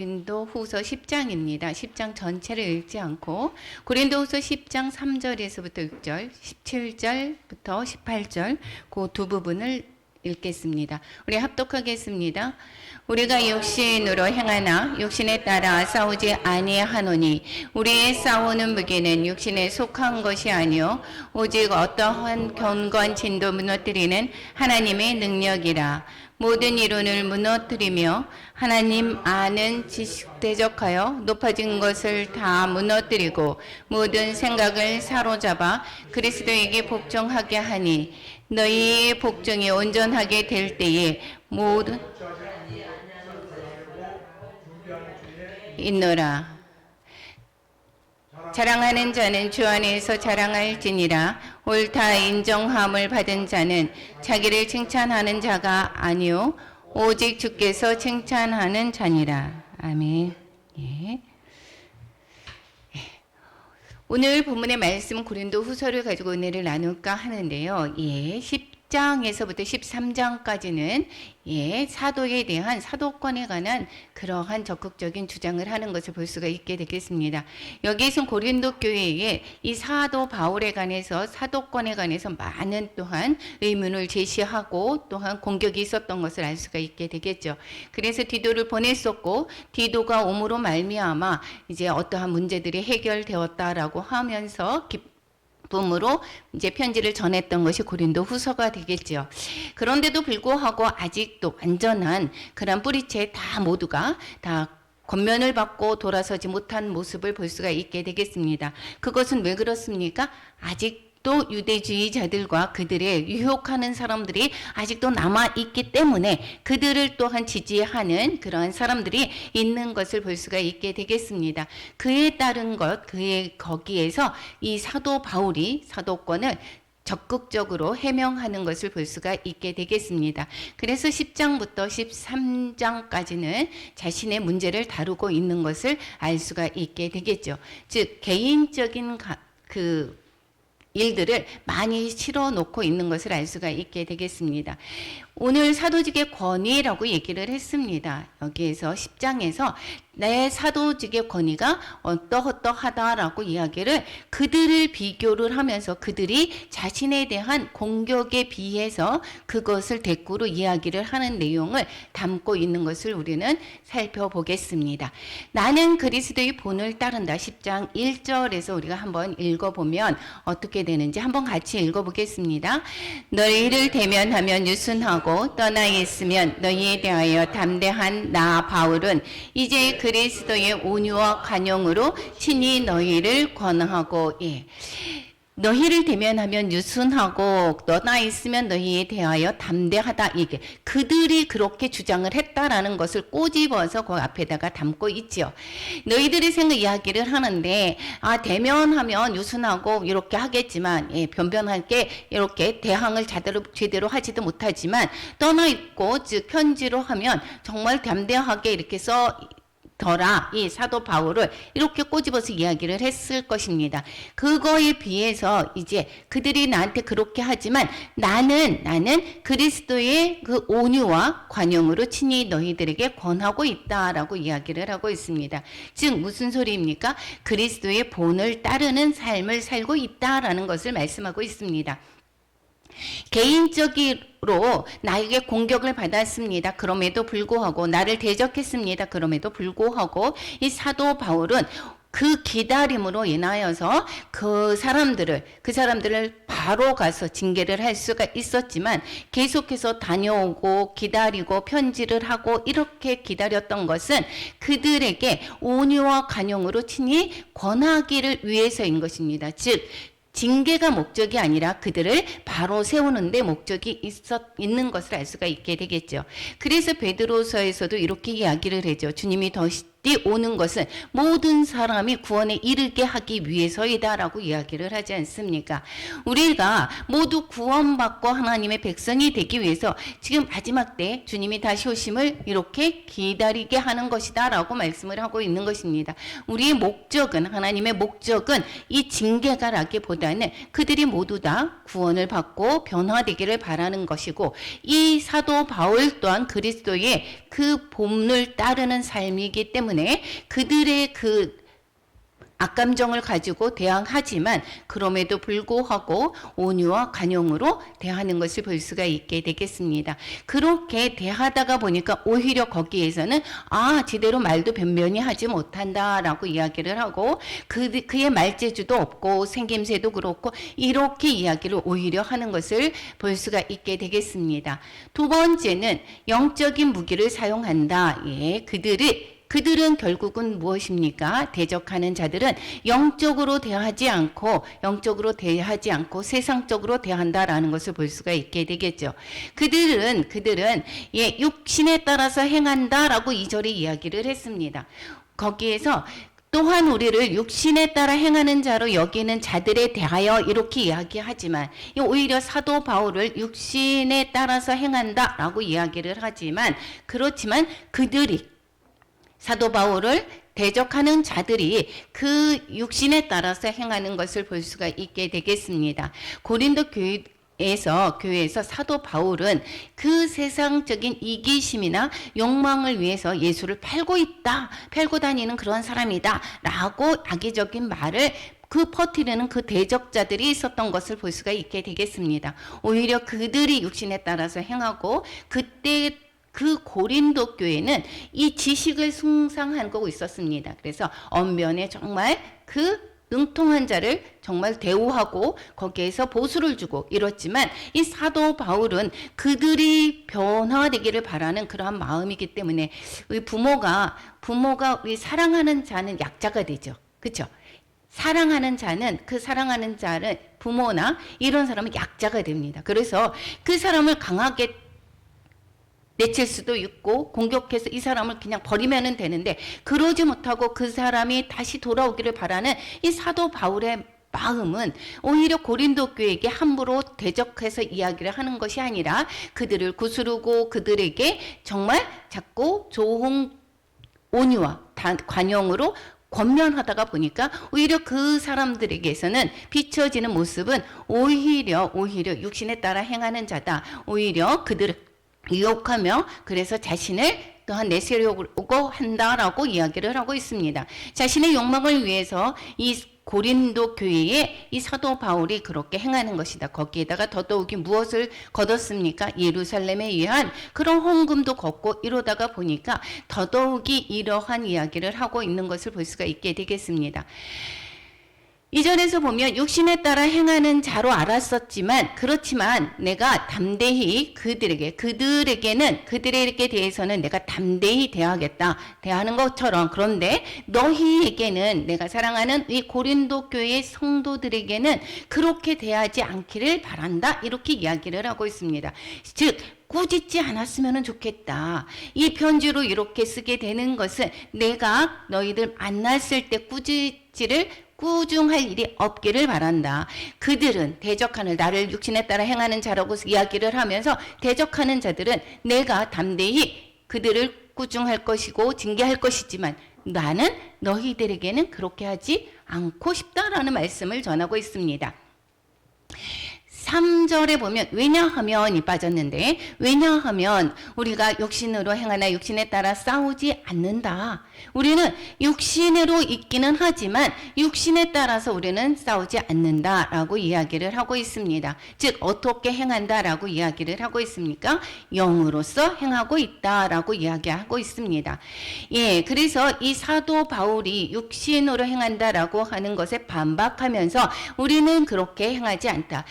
고린도후서 10장입니다. 10장 전체를 읽지 않고 고린도후서 10장 3절에서부터 6절, 17절부터 18절 그 두 부분을 읽겠습니다. 우리 합독하겠습니다. 우리가 육신으로 행하나 육신에 따라 싸우지 아니하노니 우리의 싸우는 무기는 육신에 속한 것이 아니요 오직 어떠한 견고한 진도 무너뜨리는 하나님의 능력이라. 모든 이론을 무너뜨리며 하나님 아는 지식 대적하여 높아진 것을 다 무너뜨리고 모든 생각을 사로잡아 그리스도에게 복종하게 하니 너희의 복종이 온전하게 될 때에 모든 있노라. 자랑하는 자는 주 안에서 자랑할지니라. 옳다 인정함을 받은 자는 자기를 칭찬하는 자가 아니요 오직 주께서 칭찬하는 자니라. 아멘. 예. 오늘 본문의 말씀 고린도후서를 가지고 은혜를 나눌까 하는데요. 예, 10장에서부터 13장까지는 사도에 대한 사도권에 관한 그러한 적극적인 주장을 하는 것을 볼 수가 있게 되겠습니다. 여기에선 고린도 교회에 이 사도 바울에 관해서 사도권에 관해서 많은 또한 의문을 제시하고 또한 공격이 있었던 것을 알 수가 있게 되겠죠. 그래서 디도를 보냈었고 디도가 옴으로 말미암아 이제 어떠한 문제들이 해결되었다라고 하면서 기쁨으로 이제 편지를 전했던 것이 고린도 후서가 되겠죠. 그런데도 불구하고 아직도 완전한 그런 뿌리채 다 모두가 다 권면을 받고 돌아서지 못한 모습을 볼 수가 있게 되겠습니다. 그것은 왜 그렇습니까? 아직도 유대주의자들과 그들의 유혹하는 사람들이 아직도 남아있기 때문에 그들을 또한 지지하는 그러한 사람들이 있는 것을 볼 수가 있게 되겠습니다. 그에 따른 것, 거기에서 이 사도 바울이 사도권을 적극적으로 해명하는 것을 볼 수가 있게 되겠습니다. 그래서 10장부터 13장까지는 자신의 문제를 다루고 있는 것을 알 수가 있게 되겠죠. 즉 개인적인 일들을 많이 실어놓고 있는 것을 알 수가 있게 되겠습니다. 오늘 사도직의 권위라고 얘기를 했습니다. 여기에서 10장에서 내 사도직의 권위가 어떠하다라고 이야기를 그들을 비교를 하면서 그들이 자신에 대한 공격에 비해서 그것을 대꾸로 이야기를 하는 내용을 담고 있는 것을 우리는 살펴보겠습니다. 나는 그리스도의 본을 따른다. 10장 1절에서 우리가 한번 읽어보면 어떻게 되는지 한번 같이 읽어보겠습니다. 너희를 대면하면 유순하고 떠나 있으면 너희에 대하여 담대한 나 바울은 이제 그리스도의 온유와 관용으로 친히 너희를 권하고 너희를 대면하면 유순하고 떠나 있으면 너희에 대하여 담대하다. 이게 그들이 그렇게 주장을 했다라는 것을 꼬집어서 그 앞에다가 담고 있죠. 너희들이 이야기를 하는데 대면하면 유순하고 이렇게 하겠지만 변변할 게 이렇게 대항을 제대로 하지도 못하지만 떠나 있고 즉 편지로 하면 정말 담대하게 이렇게 이 사도 바울을 이렇게 꼬집어서 이야기를 했을 것입니다. 그거에 비해서 이제 그들이 나한테 그렇게 하지만 나는 그리스도의 그 온유와 관용으로 친히 너희들에게 권하고 있다라고 이야기를 하고 있습니다. 즉 무슨 소리입니까? 그리스도의 본을 따르는 삶을 살고 있다라는 것을 말씀하고 있습니다. 개인적으로 나에게 공격을 받았습니다. 그럼에도 불구하고 나를 대적했습니다. 그럼에도 불구하고 이 사도 바울은 그 기다림으로 인하여서 그 사람들을 바로 가서 징계를 할 수가 있었지만 계속해서 다녀오고 기다리고 편지를 하고 이렇게 기다렸던 것은 그들에게 온유와 관용으로 친히 권하기를 위해서인 것입니다. 즉 징계가 목적이 아니라 그들을 바로 세우는 데 목적이 있는 것을 알 수가 있게 되겠죠. 그래서 베드로서에서도 이렇게 이야기를 하죠. 주님이 오는 것은 모든 사람이 구원에 이르게 하기 위해서이다라고 이야기를 하지 않습니까? 우리가 모두 구원받고 하나님의 백성이 되기 위해서 지금 마지막 때 주님이 다시 오심을 이렇게 기다리게 하는 것이다라고 말씀을 하고 있는 것입니다. 우리의 목적은 하나님의 목적은 이 징계가라기보다는 그들이 모두 다 구원을 받고 변화되기를 바라는 것이고 이 사도 바울 또한 그리스도의 그 본을 따르는 삶이기 때문에 때문에 그들의 그 악감정을 가지고 대항하지만 그럼에도 불구하고 온유와 관용으로 대하는 것을 볼 수가 있게 되겠습니다. 그렇게 대하다가 보니까 오히려 거기에서는 제대로 말도 변변히 하지 못한다라고 이야기를 하고 그의 말재주도 없고 생김새도 그렇고 이렇게 이야기를 오히려 하는 것을 볼 수가 있게 되겠습니다. 두 번째는 영적인 무기를 사용한다. 그들은 결국은 무엇입니까? 대적하는 자들은 영적으로 대하지 않고 세상적으로 대한다라는 것을 볼 수가 있게 되겠죠. 그들은 육신에 따라서 행한다라고 2절에 이야기를 했습니다. 거기에서 또한 우리를 육신에 따라 행하는 자로 여기는 자들에 대하여 이렇게 이야기하지만 오히려 사도 바울을 육신에 따라서 행한다라고 이야기를 하지만 그렇지만 사도 바울을 대적하는 자들이 그 육신에 따라서 행하는 것을 볼 수가 있게 되겠습니다. 고린도 교회에서 사도 바울은 그 세상적인 이기심이나 욕망을 위해서 예수를 팔고 다니는 그런 사람이다 라고 악의적인 말을 퍼뜨리는 그 대적자들이 있었던 것을 볼 수가 있게 되겠습니다. 오히려 그들이 육신에 따라서 행하고 그때 그 고린도 교회는 이 지식을 숭상하고 있었습니다. 그래서 언변에 정말 그 능통한 자를 정말 대우하고 거기에서 보수를 주고 이렇지만 이 사도 바울은 그들이 변화되기를 바라는 그러한 마음이기 때문에 우리 부모가 우리 사랑하는 자는 약자가 되죠. 그렇죠? 사랑하는 자는 부모나 이런 사람은 약자가 됩니다. 그래서 그 사람을 강하게 내칠 수도 있고 공격해서 이 사람을 그냥 버리면 되는데 그러지 못하고 그 사람이 다시 돌아오기를 바라는 이 사도 바울의 마음은 오히려 고린도 교회에게 함부로 대적해서 이야기를 하는 것이 아니라 그들을 구스르고 그들에게 정말 자꾸 좋은 온유와 관용으로 권면하다가 보니까 오히려 그 사람들에게서는 비춰지는 모습은 오히려 육신에 따라 행하는 자다. 오히려 그들을 유혹하며 그래서 자신을 또한 내세우려고 한다라고 이야기를 하고 있습니다. 자신의 욕망을 위해서 이 고린도 교회에 이 사도 바울이 그렇게 행하는 것이다. 거기에다가 더더욱이 무엇을 거뒀습니까? 예루살렘에 의한 그런 헌금도 걷고 이러다가 보니까 더더욱이 이러한 이야기를 하고 있는 것을 볼 수가 있게 되겠습니다. 이전에서 보면 육신에 따라 행하는 자로 알았었지만 그렇지만 내가 담대히 그들에게 대해서는 내가 담대히 대하는 것처럼 그런데 너희에게는 내가 사랑하는 이 고린도 교회의 성도들에게는 그렇게 대하지 않기를 바란다 이렇게 이야기를 하고 있습니다. 즉 꾸짖지 않았으면 좋겠다. 이 편지로 이렇게 쓰게 되는 것은 내가 너희들 만났을 때 꾸중할 일이 없기를 바란다. 그들은 나를 육신에 따라 행하는 자라고 이야기를 하면서 대적하는 자들은 내가 담대히 그들을 꾸중할 것이고 징계할 것이지만 나는 너희들에게는 그렇게 하지 않고 싶다라는 말씀을 전하고 있습니다. 3절에 보면 왜냐하면이 빠졌는데 왜냐하면 우리가 육신으로 행하나 육신에 따라 싸우지 않는다. 우리는 육신으로 있기는 하지만 육신에 따라서 우리는 싸우지 않는다라고 이야기를 하고 있습니다. 즉 어떻게 행한다라고 이야기를 하고 있습니까? 영으로서 행하고 있다라고 이야기하고 있습니다. 그래서 이 사도 바울이 육신으로 행한다라고 하는 것에 반박하면서 우리는 그렇게 행하지 않다.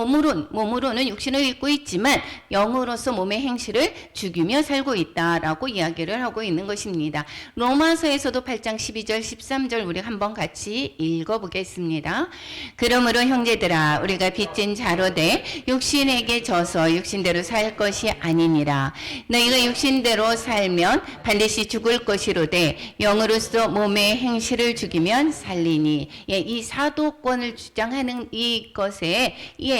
몸으로는 육신을 입고 있지만 영으로서 몸의 행실을 죽이며 살고 있다라고 이야기를 하고 있는 것입니다. 로마서에서도 8장 12절 13절 우리 한번 같이 읽어보겠습니다. 그러므로 형제들아 우리가 빚진 자로 돼 육신에게 져서 육신대로 살 것이 아니니라. 너희가 육신대로 살면 반드시 죽을 것이로되 영으로서 몸의 행실을 죽이면 살리니. 이 사도권을 주장하는 이것에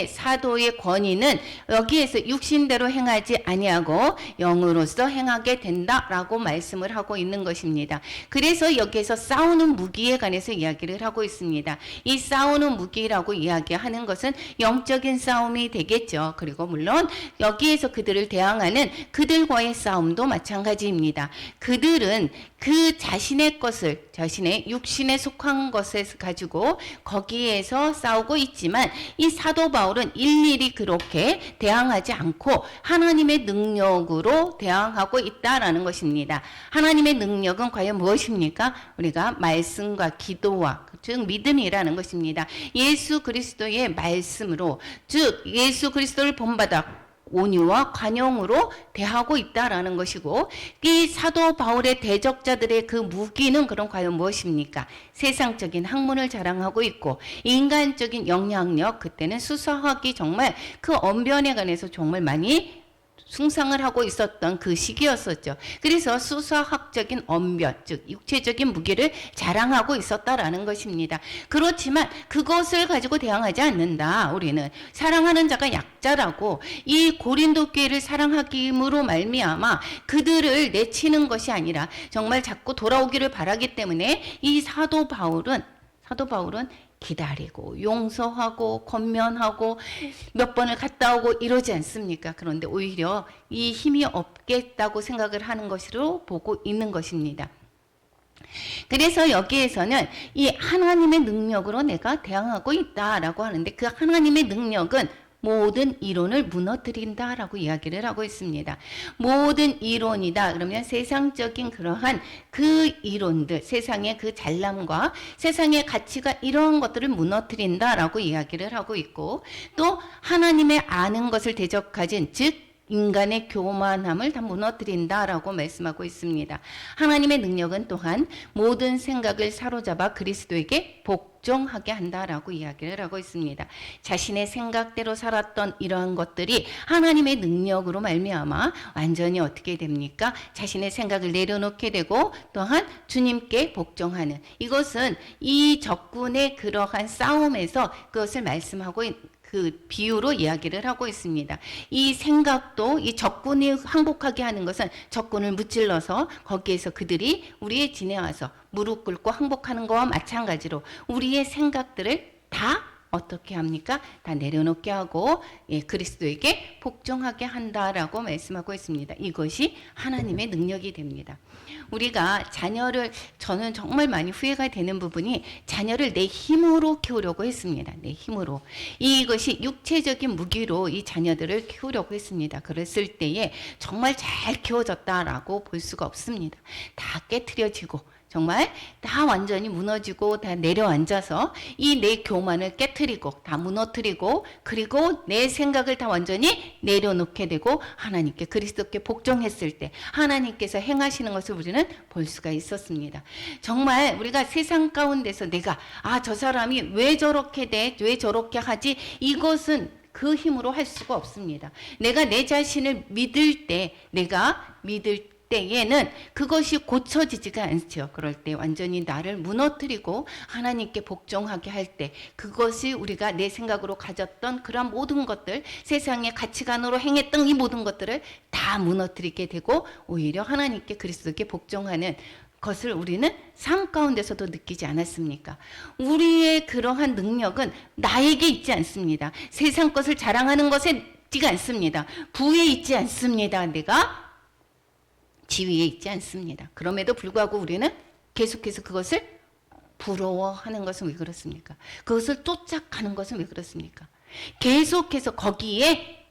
사도의 권위는 여기에서 육신대로 행하지 아니하고 영으로서 행하게 된다라고 말씀을 하고 있는 것입니다. 그래서 여기에서 싸우는 무기에 관해서 이야기를 하고 있습니다. 이 싸우는 무기라고 이야기하는 것은 영적인 싸움이 되겠죠. 그리고 물론 여기에서 그들을 대항하는 그들과의 싸움도 마찬가지입니다. 그들은 그 자신의 것을, 자신의 육신에 속한 것에 가지고 거기에서 싸우고 있지만, 이 사도 바울은 일일이 그렇게 대항하지 않고 하나님의 능력으로 대항하고 있다라는 것입니다. 하나님의 능력은 과연 무엇입니까? 우리가 말씀과 기도와, 즉 믿음이라는 것입니다. 예수 그리스도의 말씀으로, 즉 예수 그리스도를 본받아 온유와 관용으로 대하고 있다라는 것이고, 이 사도 바울의 대적자들의 그 무기는 그럼 과연 무엇입니까? 세상적인 학문을 자랑하고 있고, 인간적인 영향력, 그때는 수사학이 정말 그 언변에 관해서 정말 많이 숭상을 하고 있었던 그 시기였었죠. 그래서 수사학적인 언변, 즉 육체적인 무기를 자랑하고 있었다라는 것입니다. 그렇지만 그것을 가지고 대항하지 않는다. 우리는 사랑하는 자가 약자라고, 이 고린도 교회를 사랑하기로 말미암아 그들을 내치는 것이 아니라 정말 자꾸 돌아오기를 바라기 때문에 이 사도 바울은 기다리고 용서하고 권면하고 몇 번을 갔다 오고 이러지 않습니까? 그런데 오히려 이 힘이 없겠다고 생각을 하는 것으로 보고 있는 것입니다. 그래서 여기에서는 이 하나님의 능력으로 내가 대항하고 있다라고 하는데, 그 하나님의 능력은 모든 이론을 무너뜨린다라고 이야기를 하고 있습니다. 모든 이론이다 그러면 세상적인 그러한 그 이론들, 세상의 그 잘남과 세상의 가치가 이러한 것들을 무너뜨린다라고 이야기를 하고 있고, 또 하나님의 아는 것을 대적하진, 즉 인간의 교만함을 다 무너뜨린다라고 말씀하고 있습니다. 하나님의 능력은 또한 모든 생각을 사로잡아 그리스도에게 복종하게 한다라고 이야기를 하고 있습니다. 자신의 생각대로 살았던 이러한 것들이 하나님의 능력으로 말미암아 완전히 어떻게 됩니까? 자신의 생각을 내려놓게 되고 또한 주님께 복종하는, 이것은 이 적군의 그러한 싸움에서 그것을 말씀하고 그 비유로 이야기를 하고 있습니다. 이 생각도 이 적군이 항복하게 하는 것은 적군을 무찔러서 거기에서 그들이 우리의 진에 와서 무릎 꿇고 항복하는 것과 마찬가지로 우리의 생각들을 다 어떻게 합니까? 다 내려놓게 하고 그리스도에게 복종하게 한다라고 말씀하고 있습니다. 이것이 하나님의 능력이 됩니다. 우리가 자녀를, 저는 정말 많이 후회가 되는 부분이 자녀를 내 힘으로 키우려고 했습니다. 내 힘으로. 이것이 육체적인 무기로 이 자녀들을 키우려고 했습니다. 그랬을 때에 정말 잘 키워졌다라고 볼 수가 없습니다. 다 깨트려지고 정말 다 완전히 무너지고 다 내려앉아서 이 내 교만을 깨트리고 다 무너뜨리고, 그리고 내 생각을 다 완전히 내려놓게 되고 하나님께, 그리스도께 복종했을 때 하나님께서 행하시는 것을 우리는 볼 수가 있었습니다. 정말 우리가 세상 가운데서 내가 저 사람이 왜 저렇게 돼? 왜 저렇게 하지? 이것은 그 힘으로 할 수가 없습니다. 내가 내 자신을 믿을 때, 때에는 그것이 고쳐지지가 않죠. 그럴 때 완전히 나를 무너뜨리고 하나님께 복종하게 할 때, 그것이 우리가 내 생각으로 가졌던 그런 모든 것들, 세상의 가치관으로 행했던 이 모든 것들을 다 무너뜨리게 되고 오히려 하나님께, 그리스도께 복종하는 것을 우리는 삶 가운데서도 느끼지 않았습니까? 우리의 그러한 능력은 나에게 있지 않습니다. 세상 것을 자랑하는 것에 있지가 않습니다. 부에 있지 않습니다. 내가 지위에 있지 않습니다. 그럼에도 불구하고 우리는 계속해서 그것을 부러워하는 것은 왜 그렇습니까? 그것을 쫓아가는 것은 왜 그렇습니까? 계속해서 거기에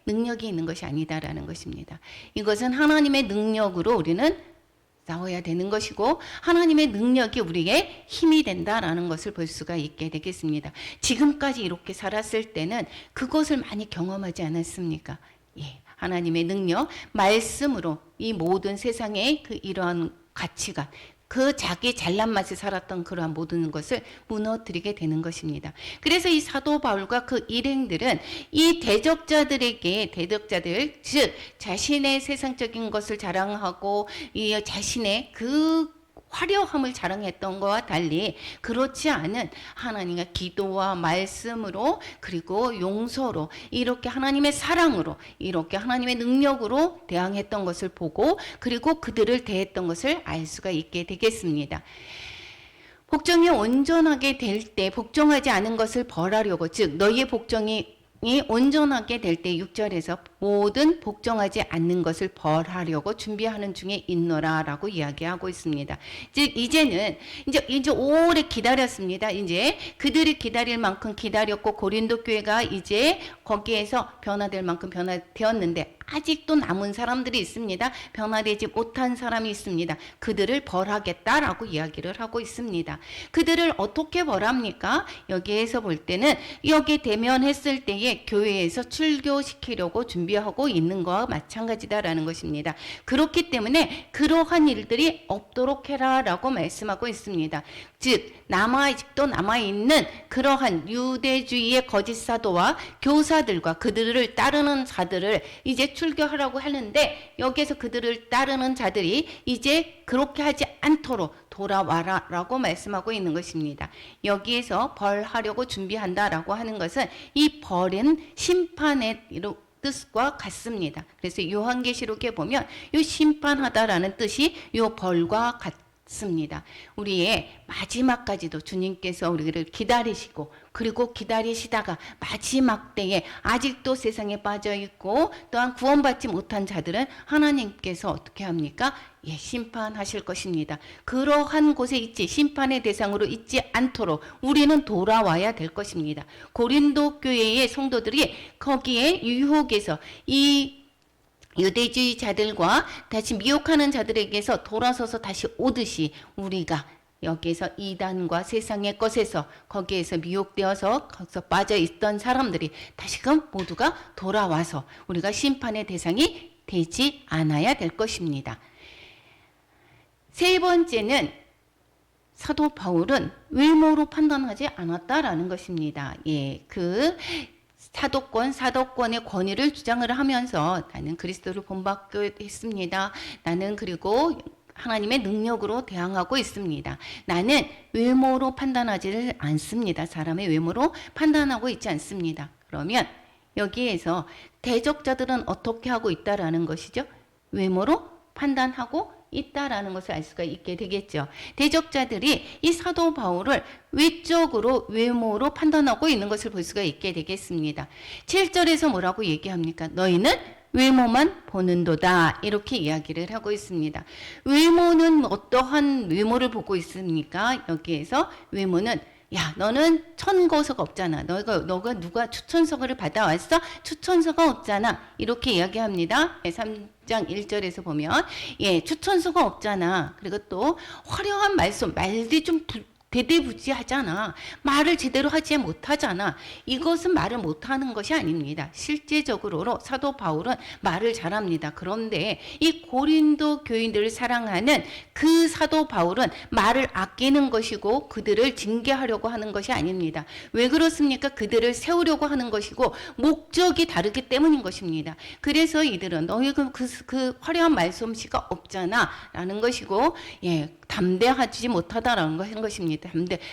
능력이 있는 것이 아니다라는 것입니다. 이것은 하나님의 능력으로 우리는 싸워야 되는 것이고, 하나님의 능력이 우리의 힘이 된다라는 것을 볼 수가 있게 되겠습니다. 지금까지 이렇게 살았을 때는 그것을 많이 경험하지 않았습니까? 하나님의 능력, 말씀으로 이 모든 세상의 그 이러한 가치관, 그 자기 잘난 맛에 살았던 그러한 모든 것을 무너뜨리게 되는 것입니다. 그래서 이 사도 바울과 그 일행들은 이 대적자들, 즉 자신의 세상적인 것을 자랑하고 이 자신의 그 화려함을 자랑했던 것과 달리 그렇지 않은 하나님의 기도와 말씀으로, 그리고 용서로, 이렇게 하나님의 사랑으로, 이렇게 하나님의 능력으로 대항했던 것을 보고, 그리고 그들을 대했던 것을 알 수가 있게 되겠습니다. 복종이 온전하게 될 때 복종하지 않은 것을 벌하려고, 즉 너희의 복종이 이 온전하게 될 때 6절에서 모든 복종하지 않는 것을 벌하려고 준비하는 중에 있노라라고 이야기하고 있습니다. 즉 이제는 이제 오래 기다렸습니다. 이제 그들이 기다릴 만큼 기다렸고 고린도 교회가 이제 거기에서 변화될 만큼 변화되었는데 아직도 남은 사람들이 있습니다. 변화되지 못한 사람이 있습니다. 그들을 벌하겠다라고 이야기를 하고 있습니다. 그들을 어떻게 벌합니까? 여기에서 볼 때는 여기 대면했을 때에 교회에서 출교시키려고 준비하고 있는 것과 마찬가지다라는 것입니다. 그렇기 때문에 그러한 일들이 없도록 해라라고 말씀하고 있습니다. 즉 아직도 남아있는 그러한 유대주의의 거짓 사도와 교사들과 그들을 따르는 자들을 이제 출교하라고 하는데 여기에서 그들을 따르는 자들이 이제 그렇게 하지 않도록 돌아와라 라고 말씀하고 있는 것입니다. 여기에서 벌하려고 준비한다라고 하는 것은 이 벌은 심판의 뜻과 같습니다. 그래서 요한계시록에 보면 이 심판하다라는 뜻이 이 벌과 같습니다. 우리의 마지막까지도 주님께서 우리를 기다리시고 그리고 기다리시다가 마지막 때에 아직도 세상에 빠져 있고 또한 구원받지 못한 자들은 하나님께서 어떻게 합니까? 심판하실 것입니다. 그러한 곳에 있지 심판의 대상으로 있지 않도록 우리는 돌아와야 될 것입니다. 고린도 교회의 성도들이 거기에 유혹에서 이 유대주의자들과 다시 미혹하는 자들에게서 돌아서서 다시 오듯이 우리가 여기에서 이단과 세상의 것에서 거기에서 미혹되어서 거기서 빠져 있던 사람들이 다시금 모두가 돌아와서 우리가 심판의 대상이 되지 않아야 될 것입니다. 세 번째는 사도 바울은 외모로 판단하지 않았다라는 것입니다. 그 사도권의 권위를 주장을 하면서 나는 그리스도를 본받고 있습니다. 나는 그리고 하나님의 능력으로 대항하고 있습니다. 나는 외모로 판단하지를 않습니다. 사람의 외모로 판단하고 있지 않습니다. 그러면 여기에서 대적자들은 어떻게 하고 있다라는 것이죠? 외모로 판단하고 있다라는 것을 알 수가 있게 되겠죠. 대적자들이 이 사도 바울을 외적으로 외모로 판단하고 있는 것을 볼 수가 있게 되겠습니다. 7절에서 뭐라고 얘기합니까? 너희는 외모만 보는도다 이렇게 이야기를 하고 있습니다. 외모는 어떠한 외모를 보고 있습니까? 여기에서 외모는 야 너는 천거서가 없잖아. 너가 누가 추천서를 받아왔어? 추천서가 없잖아. 이렇게 이야기합니다. 3장 1절에서 보면 추천서가 없잖아. 그리고 또 화려한 말들이 좀 대대부지하잖아. 말을 제대로 하지 못하잖아. 이것은 말을 못하는 것이 아닙니다. 실제적으로 사도 바울은 말을 잘합니다. 그런데 이 고린도 교인들을 사랑하는 그 사도 바울은 말을 아끼는 것이고 그들을 징계하려고 하는 것이 아닙니다. 왜 그렇습니까? 그들을 세우려고 하는 것이고 목적이 다르기 때문인 것입니다. 그래서 이들은 너희 그 화려한 말솜씨가 없잖아 라는 것이고 담대하지 못하다라는 것입니다.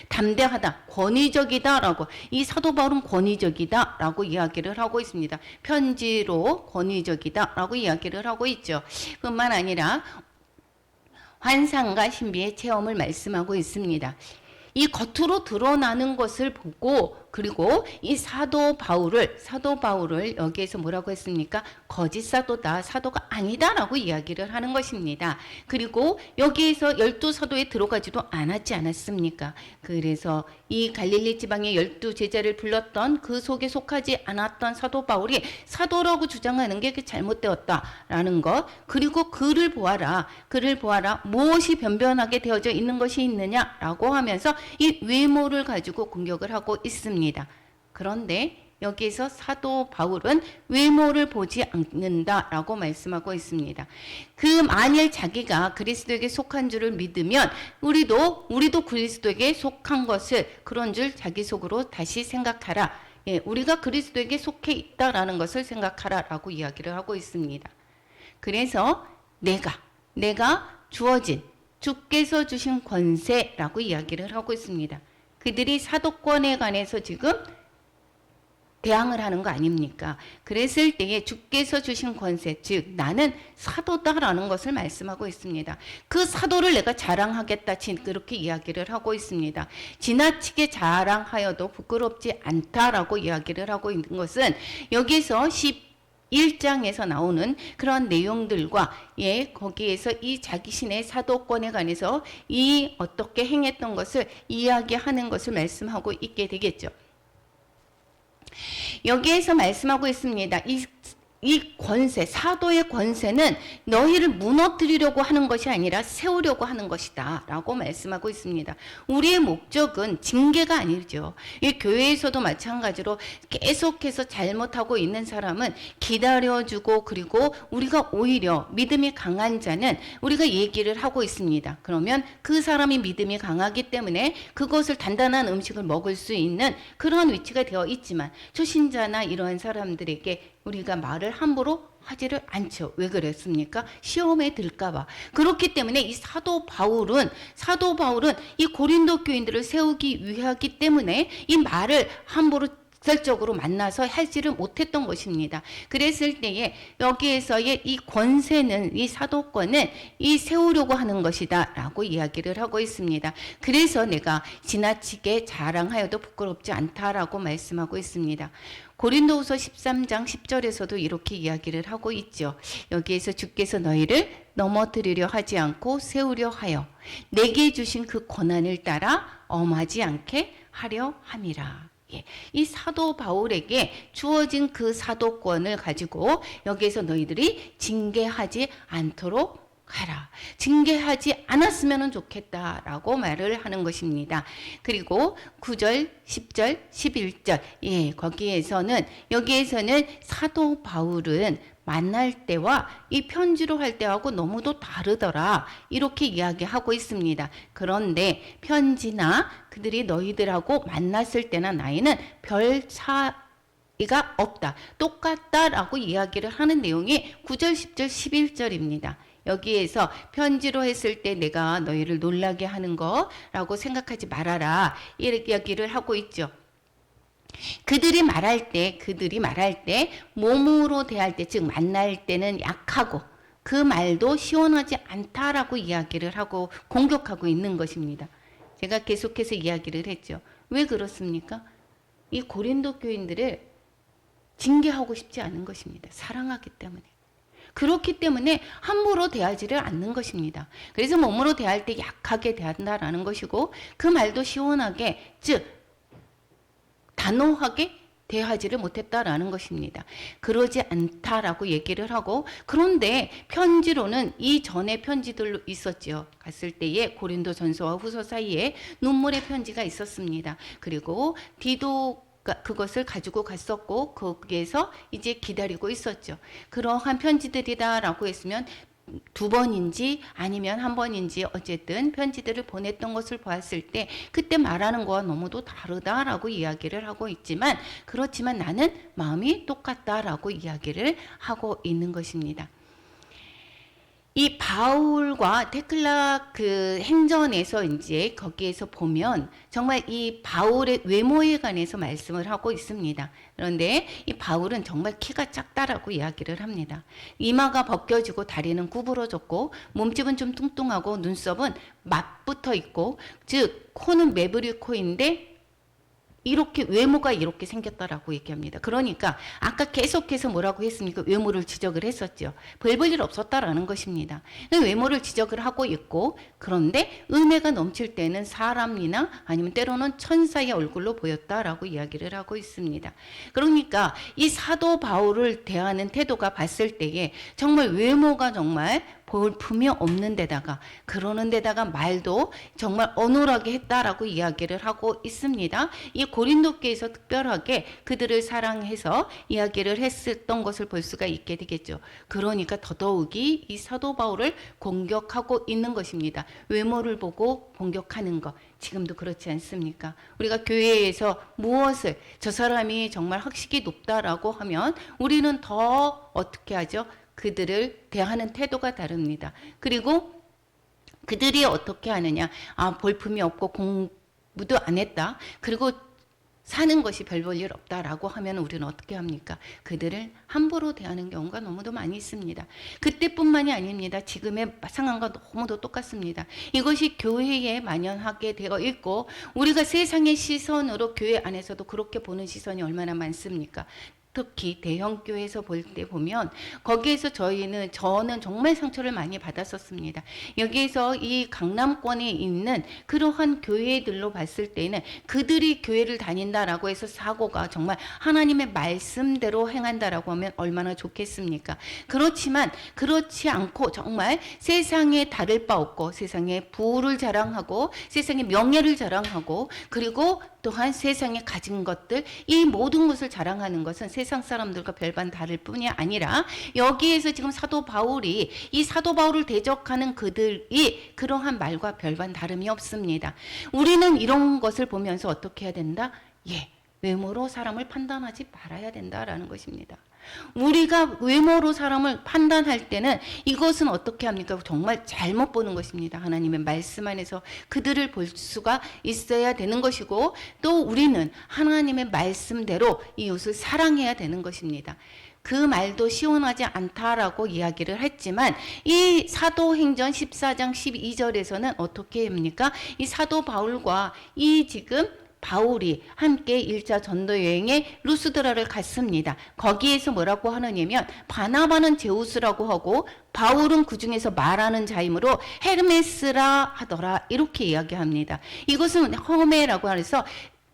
담대하다, 권위적이다라고 이 사도 바울은 권위적이다라고 이야기를 하고 있습니다. 편지로 권위적이다라고 이야기를 하고 있죠. 뿐만 아니라 환상과 신비의 체험을 말씀하고 있습니다. 이 겉으로 드러나는 것을 보고 그리고 이 사도 바울을 여기에서 뭐라고 했습니까? 거짓 사도다, 사도가 아니다라고 이야기를 하는 것입니다. 그리고 여기에서 12사도에 들어가지도 않았습니까? 그래서 이 갈릴리 지방의 12제자를 불렀던 그 속에 속하지 않았던 사도 바울이 사도라고 주장하는 게 잘못되었다라는 것, 그리고 그를 보아라 무엇이 변변하게 되어져 있는 것이 있느냐라고 하면서 이 외모를 가지고 공격을 하고 있습니다. 그런데 여기서 사도 바울은 외모를 보지 않는다라고 말씀하고 있습니다. 그 만일 자기가 그리스도에게 속한 줄을 믿으면 우리도 그리스도에게 속한 것을 그런 줄 자기 속으로 다시 생각하라. 우리가 그리스도에게 속해 있다라는 것을 생각하라라고 이야기를 하고 있습니다. 그래서 내가 주어진 주께서 주신 권세라고 이야기를 하고 있습니다. 그들이 사도권에 관해서 지금 대항을 하는 거 아닙니까? 그랬을 때에 주께서 주신 권세, 즉 나는 사도다라는 것을 말씀하고 있습니다. 그 사도를 내가 자랑하겠다, 그렇게 이야기를 하고 있습니다. 지나치게 자랑하여도 부끄럽지 않다라고 이야기를 하고 있는 것은 여기서 11장에서 나오는 그런 내용들과 거기에서 이 자기신의 사도권에 관해서 이 어떻게 행했던 것을 이야기하는 것을 말씀하고 있게 되겠죠. 여기에서 말씀하고 있습니다. 이 권세, 사도의 권세는 너희를 무너뜨리려고 하는 것이 아니라 세우려고 하는 것이다 라고 말씀하고 있습니다. 우리의 목적은 징계가 아니죠. 이 교회에서도 마찬가지로 계속해서 잘못하고 있는 사람은 기다려주고, 그리고 우리가 오히려 믿음이 강한 자는 우리가 얘기를 하고 있습니다. 그러면 그 사람이 믿음이 강하기 때문에 그것을 단단한 음식을 먹을 수 있는 그런 위치가 되어 있지만, 초신자나 이러한 사람들에게 우리가 말을 함부로 하지를 않죠. 왜 그랬습니까? 시험에 들까봐. 그렇기 때문에 이 사도 바울은 이 고린도 교인들을 세우기 위하기 때문에 이 말을 함부로 직설적으로 만나서 하지를 못했던 것입니다. 그랬을 때에 여기에서의 이 권세는, 이 사도권은 이 세우려고 하는 것이다 라고 이야기를 하고 있습니다. 그래서 내가 지나치게 자랑하여도 부끄럽지 않다라고 말씀하고 있습니다. 고린도후서 13장 10절에서도 이렇게 이야기를 하고 있죠. 여기에서 주께서 너희를 넘어뜨리려 하지 않고 세우려 하여 내게 주신 그 권한을 따라 엄하지 않게 하려 함이라. 이 사도 바울에게 주어진 그 사도권을 가지고 여기에서 너희들이 징계하지 않도록 하라. 징계하지 않았으면 좋겠다라고 말을 하는 것입니다. 그리고 9절, 10절, 11절 여기에서는 사도 바울은 만날 때와 이 편지로 할 때하고 너무도 다르더라 이렇게 이야기하고 있습니다. 그런데 편지나 그들이 너희들하고 만났을 때나 나이는 별 차이가 없다, 똑같다라고 이야기를 하는 내용이 9절, 10절, 11절입니다. 여기에서 편지로 했을 때 내가 너희를 놀라게 하는 거라고 생각하지 말아라 이렇게 이야기를 하고 있죠. 그들이 말할 때 몸으로 대할 때, 즉 만날 때는 약하고 그 말도 시원하지 않다라고 이야기를 하고 공격하고 있는 것입니다. 제가 계속해서 이야기를 했죠. 왜 그렇습니까? 이 고린도 교인들을 징계하고 싶지 않은 것입니다. 사랑하기 때문에. 그렇기 때문에 함부로 대하지를 않는 것입니다. 그래서 몸으로 대할 때 약하게 대한다라는 것이고, 그 말도 시원하게, 즉 단호하게 대하지를 못했다라는 것입니다. 그러지 않다라고 얘기를 하고, 그런데 편지로는 이전에 편지들로 있었죠. 갔을 때에 고린도전서와 후서 사이에 눈물의 편지가 있었습니다. 그리고 디도 그것을 가지고 갔었고 거기에서 이제 기다리고 있었죠. 그러한 편지들이다라고 했으면 두 번인지 아니면 한 번인지 어쨌든 편지들을 보냈던 것을 보았을 때 그때 말하는 거와 너무도 다르다라고 이야기를 하고 있지만, 그렇지만 나는 마음이 똑같다라고 이야기를 하고 있는 것입니다. 이 바울과 테클라 그 행전에서 이제 거기에서 보면 정말 이 바울의 외모에 관해서 말씀을 하고 있습니다. 그런데 이 바울은 정말 키가 작다라고 이야기를 합니다. 이마가 벗겨지고 다리는 구부러졌고 몸집은 좀 뚱뚱하고 눈썹은 맞붙어 있고, 즉 코는 매부리 코인데 이렇게 외모가 이렇게 생겼다라고 얘기합니다. 그러니까 아까 계속해서 뭐라고 했습니까? 외모를 지적을 했었죠. 별 볼 일 없었다라는 것입니다. 외모를 지적을 하고 있고, 그런데 은혜가 넘칠 때는 사람이나 아니면 때로는 천사의 얼굴로 보였다라고 이야기를 하고 있습니다. 그러니까 이 사도 바울을 대하는 태도가 봤을 때에 정말 외모가 정말 볼품이 없는 데다가, 그러는 데다가 말도 정말 어눌하게 했다라고 이야기를 하고 있습니다. 이 고린도교에서 특별하게 그들을 사랑해서 이야기를 했었던 것을 볼 수가 있게 되겠죠. 그러니까 더더욱이 이 사도 바울을 공격하고 있는 것입니다. 외모를 보고 공격하는 것. 지금도 그렇지 않습니까? 우리가 교회에서 무엇을, 저 사람이 정말 학식이 높다라고 하면 우리는 더 어떻게 하죠? 그들을 대하는 태도가 다릅니다. 그리고 그들이 어떻게 하느냐? 볼품이 없고 공부도 안 했다. 그리고 사는 것이 별 볼 일 없다라고 하면 우리는 어떻게 합니까? 그들을 함부로 대하는 경우가 너무도 많이 있습니다. 그때뿐만이 아닙니다. 지금의 상황과 너무도 똑같습니다. 이것이 교회에 만연하게 되어 있고 우리가 세상의 시선으로 교회 안에서도 그렇게 보는 시선이 얼마나 많습니까? 특히 대형 교회에서 볼 때 보면 거기에서 저는 정말 상처를 많이 받았었습니다. 여기에서 이 강남권에 있는 그러한 교회들로 봤을 때는 그들이 교회를 다닌다라고 해서 사고가 정말 하나님의 말씀대로 행한다라고 하면 얼마나 좋겠습니까? 그렇지만 그렇지 않고 정말 세상에 다를 바 없고 세상에 부를 자랑하고 세상에 명예를 자랑하고 그리고 또한 세상에 가진 것들 이 모든 것을 자랑하는 것은 세상 사람들과 별반 다를 뿐이 아니라 여기에서 지금 사도 바울이 이 사도 바울을 대적하는 그들이 그러한 말과 별반 다름이 없습니다. 우리는 이런 것을 보면서 어떻게 해야 된다? 외모로 사람을 판단하지 말아야 된다라는 것입니다. 우리가 외모로 사람을 판단할 때는 이것은 어떻게 합니까? 정말 잘못 보는 것입니다. 하나님의 말씀 안에서 그들을 볼 수가 있어야 되는 것이고 또 우리는 하나님의 말씀대로 이웃을 사랑해야 되는 것입니다. 그 말도 시원하지 않다라고 이야기를 했지만 이 사도행전 14장 12절에서는 어떻게 합니까? 이 사도 바울과 이 지금 바울이 함께 1차 전도 여행에 루스드라를 갔습니다. 거기에서 뭐라고 하느냐면 바나바는 제우스라고 하고 바울은 그 중에서 말하는 자이므로 헤르메스라 하더라 이렇게 이야기합니다. 이것은 허메라고 해서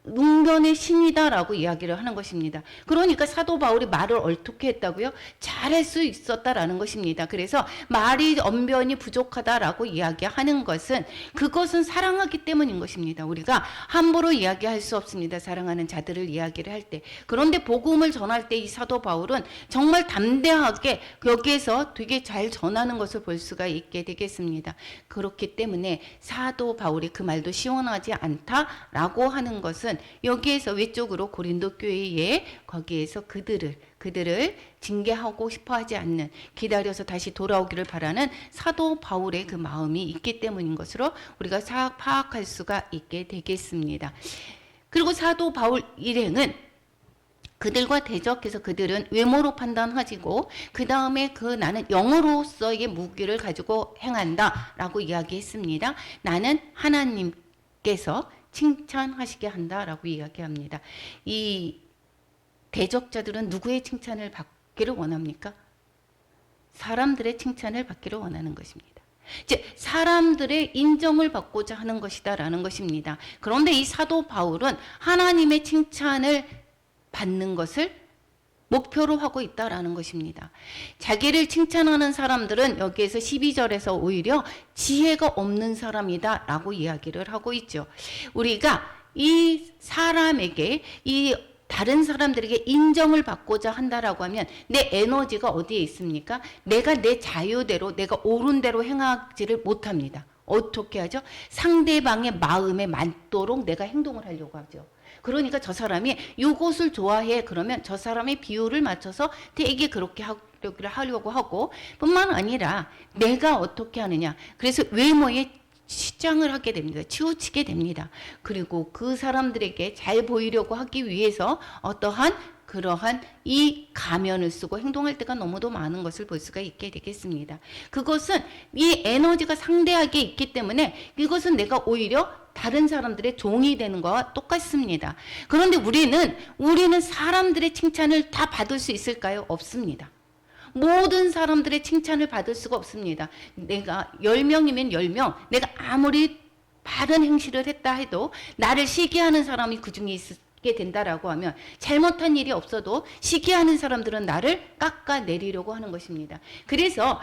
능변의 신이다라고 이야기를 하는 것입니다. 그러니까 사도 바울이 말을 어떻게 했다고요? 잘할 수 있었다라는 것입니다. 그래서 말이 언변이 부족하다라고 이야기하는 것은 그것은 사랑하기 때문인 것입니다. 우리가 함부로 이야기할 수 없습니다. 사랑하는 자들을 이야기를 할 때. 그런데 복음을 전할 때 이 사도 바울은 정말 담대하게 여기에서 되게 잘 전하는 것을 볼 수가 있게 되겠습니다. 그렇기 때문에 사도 바울이 그 말도 시원하지 않다라고 하는 것은 여기에서 외적으로 고린도 교회에 거기에서 그들을 징계하고 싶어하지 않는 기다려서 다시 돌아오기를 바라는 사도 바울의 그 마음이 있기 때문인 것으로 우리가 파악할 수가 있게 되겠습니다. 그리고 사도 바울 일행은 그들과 대적해서 그들은 외모로 판단하지고 그 다음에 나는 영으로서의 무기를 가지고 행한다라고 이야기했습니다. 나는 하나님께서 칭찬하시게 한다라고 이야기합니다. 이 대적자들은 누구의 칭찬을 받기를 원합니까? 사람들의 칭찬을 받기를 원하는 것입니다. 즉 사람들의 인정을 받고자 하는 것이다라는 것입니다. 그런데 이 사도 바울은 하나님의 칭찬을 받는 것을 목표로 하고 있다라는 것입니다. 자기를 칭찬하는 사람들은 여기에서 12절에서 오히려 지혜가 없는 사람이다 라고 이야기를 하고 있죠. 우리가 이 사람에게 이 다른 사람들에게 인정을 받고자 한다라고 하면 내 에너지가 어디에 있습니까? 내가 내 자유대로 내가 옳은 대로 행하지를 못합니다. 어떻게 하죠? 상대방의 마음에 맞도록 내가 행동을 하려고 하죠. 그러니까 저 사람이 이것을 좋아해 그러면 저 사람의 비율을 맞춰서 되게 그렇게 하려고 하고 뿐만 아니라 내가 어떻게 하느냐. 그래서 외모에 치장을 하게 됩니다. 치우치게 됩니다. 그리고 그 사람들에게 잘 보이려고 하기 위해서 그러한 이 가면을 쓰고 행동할 때가 너무도 많은 것을 볼 수가 있게 되겠습니다. 그것은 이 에너지가 상대하게 있기 때문에 이것은 내가 오히려 다른 사람들의 종이 되는 것과 똑같습니다. 그런데 우리는 사람들의 칭찬을 다 받을 수 있을까요? 없습니다. 모든 사람들의 칭찬을 받을 수가 없습니다. 내가 10명이면 10명, 내가 아무리 바른 행실을 했다 해도 나를 시기하는 사람이 그 중에 있게 된다라고 하면 잘못한 일이 없어도 시기하는 사람들은 나를 깎아내리려고 하는 것입니다. 그래서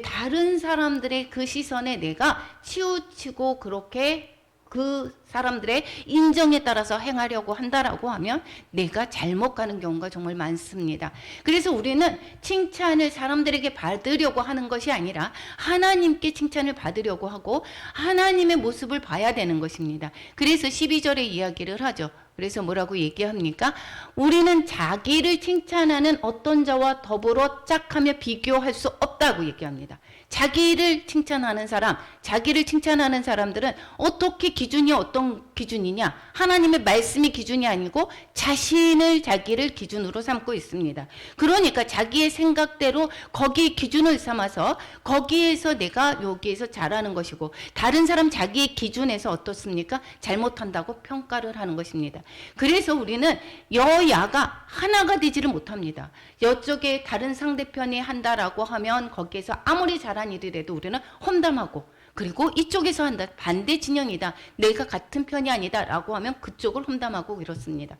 다른 사람들의 그 시선에 내가 치우치고 그렇게 그 사람들의 인정에 따라서 행하려고 한다라고 하면 내가 잘못 가는 경우가 정말 많습니다. 그래서 우리는 칭찬을 사람들에게 받으려고 하는 것이 아니라 하나님께 칭찬을 받으려고 하고 하나님의 모습을 봐야 되는 것입니다. 그래서 12절에 이야기를 하죠. 그래서 뭐라고 얘기합니까? 우리는 자기를 칭찬하는 어떤 자와 더불어 짝하며 비교할 수 없다고 얘기합니다. 자기를 칭찬하는 사람, 자기를 칭찬하는 사람들은 어떻게 기준이 어떤 기준이냐? 하나님의 말씀이 기준이 아니고 자신을 자기를 기준으로 삼고 있습니다. 그러니까 자기의 생각대로 거기 기준을 삼아서 거기에서 내가 여기에서 잘하는 것이고 다른 사람 자기의 기준에서 어떻습니까? 잘못한다고 평가를 하는 것입니다. 그래서 우리는 여야가 하나가 되지를 못합니다. 이쪽에 다른 상대편이 한다라고 하면 거기에서 아무리 잘한 일이라도 우리는 험담하고 그리고 이쪽에서 한다. 반대 진영이다. 내가 같은 편이 아니다. 라고 하면 그쪽을 험담하고 이렇습니다.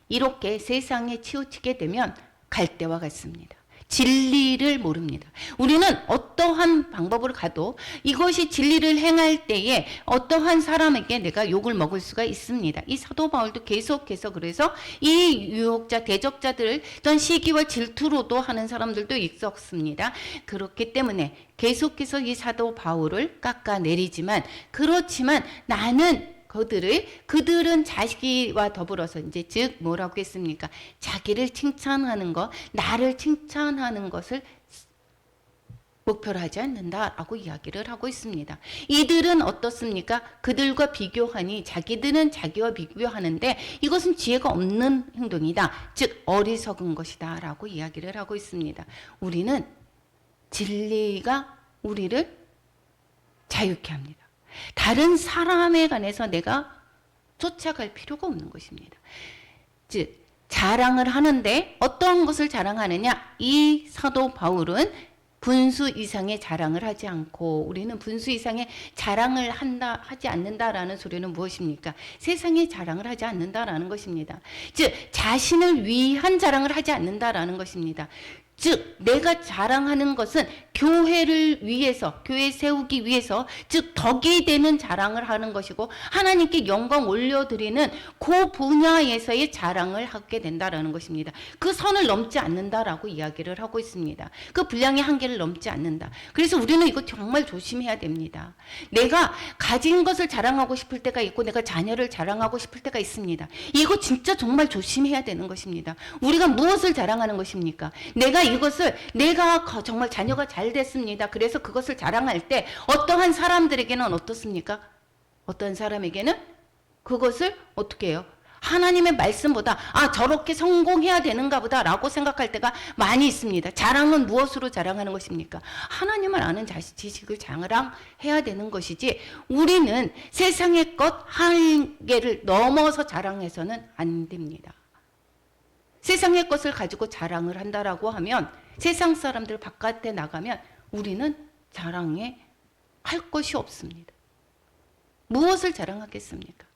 이렇게 세상에 치우치게 되면 갈대와 같습니다. 진리를 모릅니다. 우리는 어떠한 방법으로 가도 이것이 진리를 행할 때에 어떠한 사람에게 내가 욕을 먹을 수가 있습니다. 이 사도 바울도 계속해서 그래서 이 유혹자, 대적자들을 어떤 시기와 질투로도 하는 사람들도 있었습니다. 그렇기 때문에 계속해서 이 사도 바울을 깎아내리지만 그렇지만 나는 그들은 자기와 더불어서 이제 즉 뭐라고 했습니까? 자기를 칭찬하는 것, 나를 칭찬하는 것을 목표로 하지 않는다라고 이야기를 하고 있습니다. 이들은 어떻습니까? 그들과 비교하니 자기들은 자기와 비교하는데 이것은 지혜가 없는 행동이다. 즉 어리석은 것이다 라고 이야기를 하고 있습니다. 우리는 진리가 우리를 자유케 합니다. 다른 사람에 관해서 내가 쫓아갈 필요가 없는 것입니다. 즉 자랑을 하는데 어떤 것을 자랑하느냐? 이 사도 바울은 분수 이상의 자랑을 하지 않고 우리는 분수 이상의 자랑을 하지 않는다라는 소리는 무엇입니까? 세상의 자랑을 하지 않는다라는 것입니다. 즉 자신을 위한 자랑을 하지 않는다라는 것입니다. 즉 내가 자랑하는 것은 교회를 위해서 교회 세우기 위해서 즉 덕이 되는 자랑을 하는 것이고 하나님께 영광 올려드리는 그 분야에서의 자랑을 하게 된다라는 것입니다. 그 선을 넘지 않는다라고 이야기를 하고 있습니다. 그 분량의 한계를 넘지 않는다. 그래서 우리는 이거 정말 조심해야 됩니다. 내가 가진 것을 자랑하고 싶을 때가 있고 내가 자녀를 자랑하고 싶을 때가 있습니다. 이거 진짜 정말 조심해야 되는 것입니다. 우리가 무엇을 자랑하는 것입니까? 내가 정말 자녀가 잘 됐습니다. 그래서 그것을 자랑할 때 어떠한 사람들에게는 어떻습니까? 어떤 사람에게는 그것을 어떻게 해요? 하나님의 말씀보다 저렇게 성공해야 되는가 보다 라고 생각할 때가 많이 있습니다. 자랑은 무엇으로 자랑하는 것입니까? 하나님을 아는 지식을 자랑해야 되는 것이지 우리는 세상의 것 한계를 넘어서 자랑해서는 안 됩니다. 세상의 것을 가지고 자랑을 한다라고 하면 세상 사람들 바깥에 나가면 우리는 자랑해 할 것이 없습니다. 무엇을 자랑하겠습니까?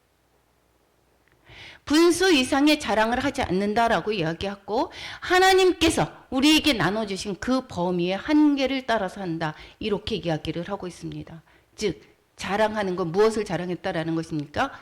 분수 이상의 자랑을 하지 않는다라고 이야기하고 하나님께서 우리에게 나눠주신 그 범위의 한계를 따라서 한다. 이렇게 이야기를 하고 있습니다. 즉 자랑하는 건 무엇을 자랑했다라는 것입니까?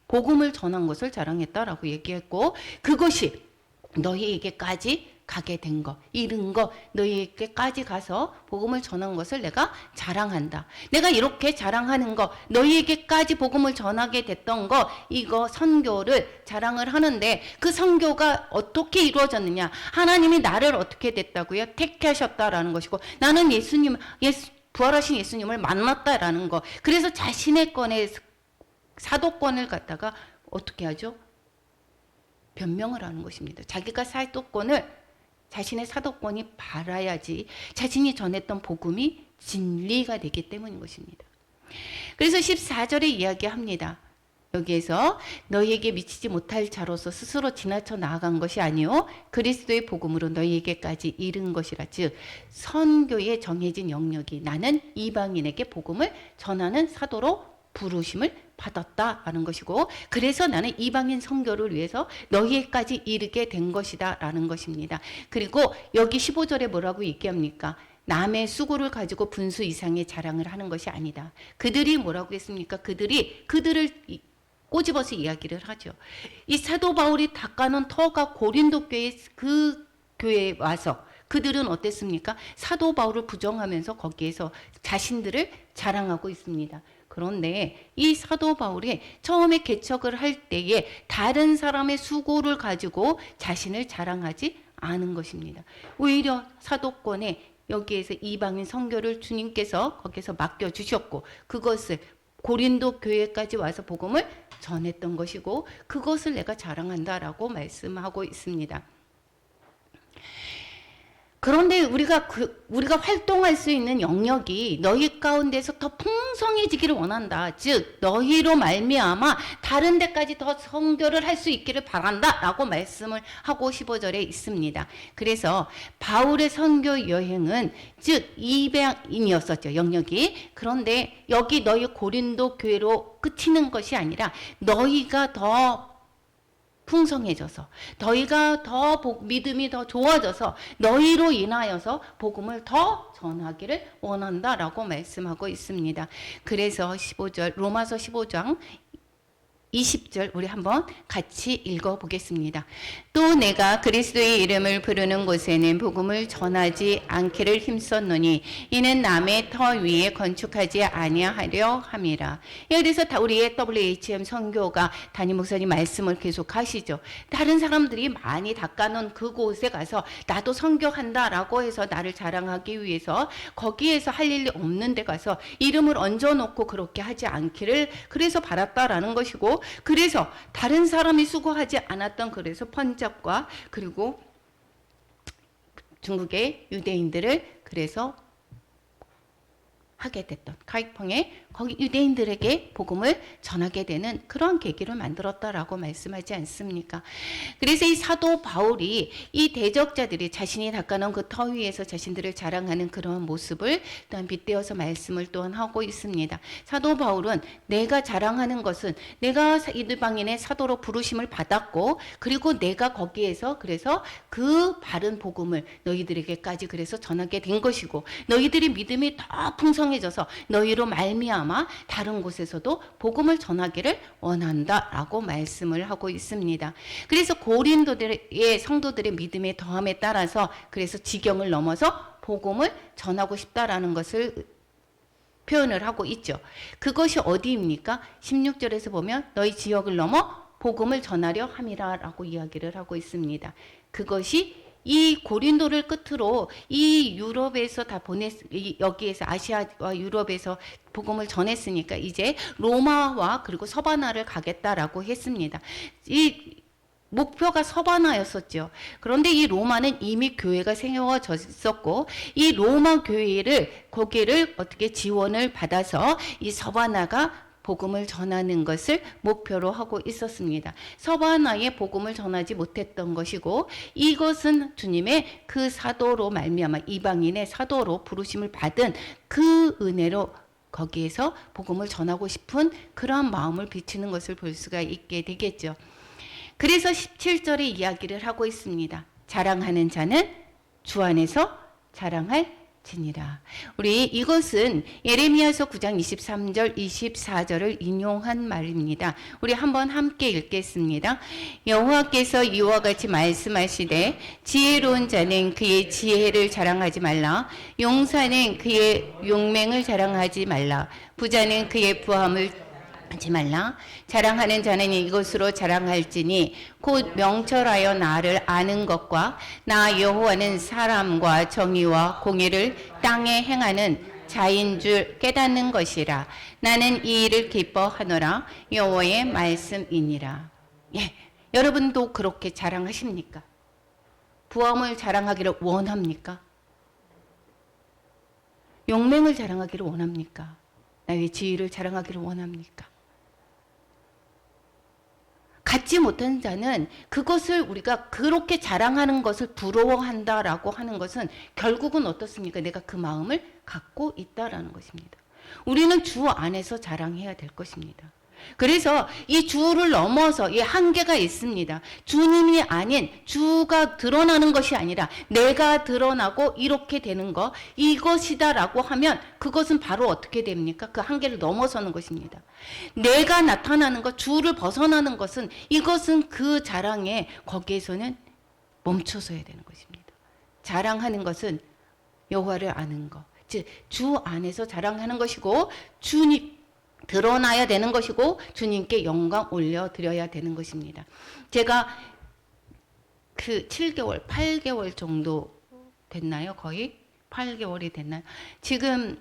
복음을 전한 것을 자랑했다라고 얘기했고 그것이 너희에게까지 가게 된 것, 이른 것, 너희에게까지 가서 복음을 전한 것을 내가 자랑한다. 내가 이렇게 자랑하는 것, 너희에게까지 복음을 전하게 됐던 것, 이거 선교를 자랑을 하는데 그 선교가 어떻게 이루어졌느냐? 하나님이 나를 어떻게 됐다고요? 택하셨다라는 것이고 나는 부활하신 예수님을 만났다라는 것. 그래서 자신의 사도권을 갖다가 어떻게 하죠? 변명을 하는 것입니다. 자기가 자신의 사도권이 바라야지 자신이 전했던 복음이 진리가 되기 때문인 것입니다. 그래서 14절에 이야기합니다. 여기에서 너희에게 미치지 못할 자로서 스스로 지나쳐 나아간 것이 아니요 그리스도의 복음으로 너희에게까지 이른 것이라. 즉 선교의 정해진 영역이 나는 이방인에게 복음을 전하는 사도로 부르심을 받았다라는 것이고 그래서 나는 이방인 선교를 위해서 너희에까지 이르게 된 것이다 라는 것입니다. 그리고 여기 15절에 뭐라고 얘기합니까? 남의 수고를 가지고 분수 이상의 자랑을 하는 것이 아니다. 그들이 뭐라고 했습니까? 그들을 꼬집어서 이야기를 하죠. 이 사도 바울이 닦아놓은 터가 고린도 그 교회에 와서 그들은 어땠습니까? 사도 바울을 부정하면서 거기에서 자신들을 자랑하고 있습니다. 그런데 이 사도 바울이 처음에 개척을 할 때에 다른 사람의 수고를 가지고 자신을 자랑하지 않은 것입니다. 오히려 사도권에 여기에서 이방인 선교를 주님께서 거기서 맡겨주셨고 그것을 고린도 교회까지 와서 복음을 전했던 것이고 그것을 내가 자랑한다라고 말씀하고 있습니다. 그런데 우리가 활동할 수 있는 영역이 너희 가운데서 더 풍성해지기를 원한다. 즉 너희로 말미암아 다른 데까지 더 선교를 할 수 있기를 바란다라고 말씀을 하고 15절에 있습니다. 그래서 바울의 선교 여행은 즉 이방인이었었죠. 영역이. 그런데 여기 너희 고린도 교회로 그치는 것이 아니라 너희가 더 풍성해져서 너희가 더 믿음이 더 좋아져서 너희로 인하여서 복음을 더 전하기를 원한다라고 말씀하고 있습니다. 그래서 15절 로마서 15장 20절 우리 한번 같이 읽어보겠습니다. 또 내가 그리스도의 이름을 부르는 곳에는 복음을 전하지 않기를 힘썼노니 이는 남의 터 위에 건축하지 아니하려 함이라. 그래서 우리의 WHM 선교가 담임 목사님 말씀을 계속 하시죠. 다른 사람들이 많이 닦아놓은 그곳에 가서 나도 선교한다라고 해서 나를 자랑하기 위해서 거기에서 할 일이 없는 데 가서 이름을 얹어놓고 그렇게 하지 않기를 그래서 바랐다라는 것이고 그래서 다른 사람이 수고하지 않았던 그래서 펀잡과 그리고 중국의 유대인들을 그래서 하게 됐던 카이펑에 거기 유대인들에게 복음을 전하게 되는 그런 계기를 만들었다라고 말씀하지 않습니까? 그래서 이 사도 바울이 이 대적자들이 자신이 닦아놓은 그 터 위에서 자신들을 자랑하는 그런 모습을 또한 빗대어서 말씀을 또한 하고 있습니다. 사도 바울은 내가 자랑하는 것은 내가 이방인의 사도로 부르심을 받았고 그리고 내가 거기에서 그래서 그 바른 복음을 너희들에게까지 그래서 전하게 된 것이고 너희들이 믿음이 더 풍성해져서 너희로 말미암아 다른 곳에서도 복음을 전하기를 원한다라고 말씀을 하고 있습니다. 그래서 고린도의 성도들의 믿음의 더함에 따라서 그래서 지경을 넘어서 복음을 전하고 싶다라는 것을 표현을 하고 있죠. 그것이 어디입니까? 16절에서 보면 너희 지역을 넘어 복음을 전하려 함이라라고 이야기를 하고 있습니다. 그것이 이 고린도를 끝으로 이 유럽에서 다 여기에서 아시아와 유럽에서 복음을 전했으니까 이제 로마와 그리고 서바나를 가겠다라고 했습니다. 이 목표가 서바나였었죠. 그런데 이 로마는 이미 교회가 세워져 있었고 이 로마 교회를 거기를 어떻게 지원을 받아서 이 서바나가 복음을 전하는 것을 목표로 하고 있었습니다. 서바나에 복음을 전하지 못했던 것이고 이것은 주님의 그 사도로 말미암아 이방인의 사도로 부르심을 받은 그 은혜로 거기에서 복음을 전하고 싶은 그러한 마음을 비추는 것을 볼 수가 있게 되겠죠. 그래서 17절에 이야기를 하고 있습니다. 자랑하는 자는 주 안에서 자랑할 지니라. 우리 이것은 예레미야서 9장 23절 24절을 인용한 말입니다. 우리 한번 함께 읽겠습니다. 여호와께서 이와 같이 말씀하시되 지혜로운 자는 그의 지혜를 자랑하지 말라. 용사는 그의 용맹을 자랑하지 말라. 부자는 그의 부함을 하지 말라. 자랑하는 자는 이것으로 자랑할지니 곧 명철하여 나를 아는 것과 나 여호와는 사람과 정의와 공의를 땅에 행하는 자인 줄 깨닫는 것이라. 나는 이 일을 기뻐하노라. 여호와의 말씀이니라. 예, 여러분도 그렇게 자랑하십니까? 부함을 자랑하기를 원합니까? 용맹을 자랑하기를 원합니까? 나의 지위를 자랑하기를 원합니까? 갖지 못한 자는 그것을 우리가 그렇게 자랑하는 것을 부러워한다라고 하는 것은 결국은 어떻습니까? 내가 그 마음을 갖고 있다라는 것입니다. 우리는 주 안에서 자랑해야 될 것입니다. 그래서 이 주를 넘어서 이 한계가 있습니다. 주님이 아닌 주가 드러나는 것이 아니라 내가 드러나고 이렇게 되는 거 이것이다라고 하면 그것은 바로 어떻게 됩니까? 그 한계를 넘어서는 것입니다. 내가 나타나는 것, 주를 벗어나는 것은 이것은 그 자랑에 거기에서는 멈춰서야 되는 것입니다. 자랑하는 것은 여호와를 아는 것, 즉 주 안에서 자랑하는 것이고 주님 드러나야 되는 것이고 주님께 영광 올려드려야 되는 것입니다. 제가 그 7개월, 8개월 정도 됐나요? 거의 8개월이 됐나요? 지금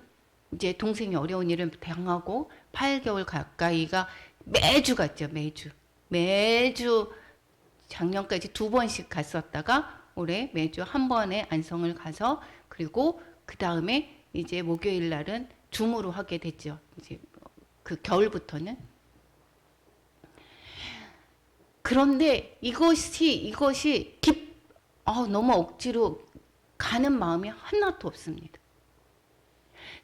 이제 동생이 어려운 일을 당하고 8개월 가까이가 매주 갔죠. 매주 작년까지 2번씩 갔었다가 올해 매주 한 번에 안성을 가서 그리고 그 다음에 이제 목요일 날은 줌으로 하게 됐죠. 이제 그 겨울부터는. 그런데 이것이 너무 억지로 가는 마음이 하나도 없습니다.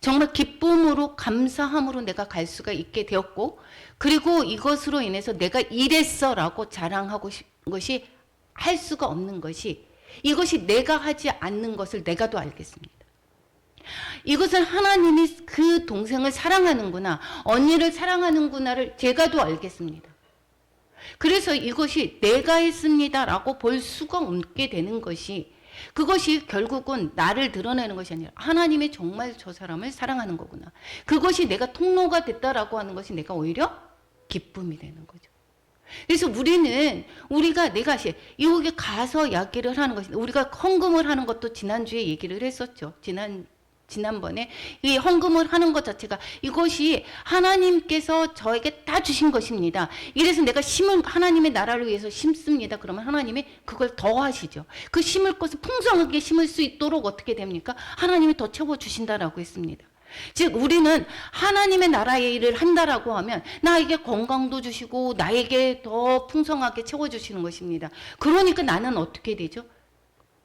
정말 기쁨으로 감사함으로 내가 갈 수가 있게 되었고 그리고 이것으로 인해서 내가 이랬어라고 자랑하고 싶은 것이 할 수가 없는 것이 이것이 내가 하지 않는 것을 내가도 알겠습니다. 이것은 하나님이 그 동생을 사랑하는구나 언니를 사랑하는구나를 제가도 알겠습니다. 그래서 이것이 내가 했습니다라고 볼 수가 없게 되는 것이 그것이 결국은 나를 드러내는 것이 아니라 하나님이 정말 저 사람을 사랑하는 거구나. 그것이 내가 통로가 됐다라고 하는 것이 내가 오히려 기쁨이 되는 거죠. 그래서 우리가 내가 여기 가서 이야기를 하는 것이 우리가 헌금을 하는 것도 지난주에 얘기를 했었죠. 지난번에 이 헌금을 하는 것 자체가 이것이 하나님께서 저에게 다 주신 것입니다. 이래서 내가 심을 하나님의 나라를 위해서 심습니다. 그러면 하나님이 그걸 더 하시죠. 그 심을 것을 풍성하게 심을 수 있도록 어떻게 됩니까? 하나님이 더 채워주신다라고 했습니다. 즉 우리는 하나님의 나라의 일을 한다라고 하면 나에게 건강도 주시고 나에게 더 풍성하게 채워주시는 것입니다. 그러니까 나는 어떻게 되죠?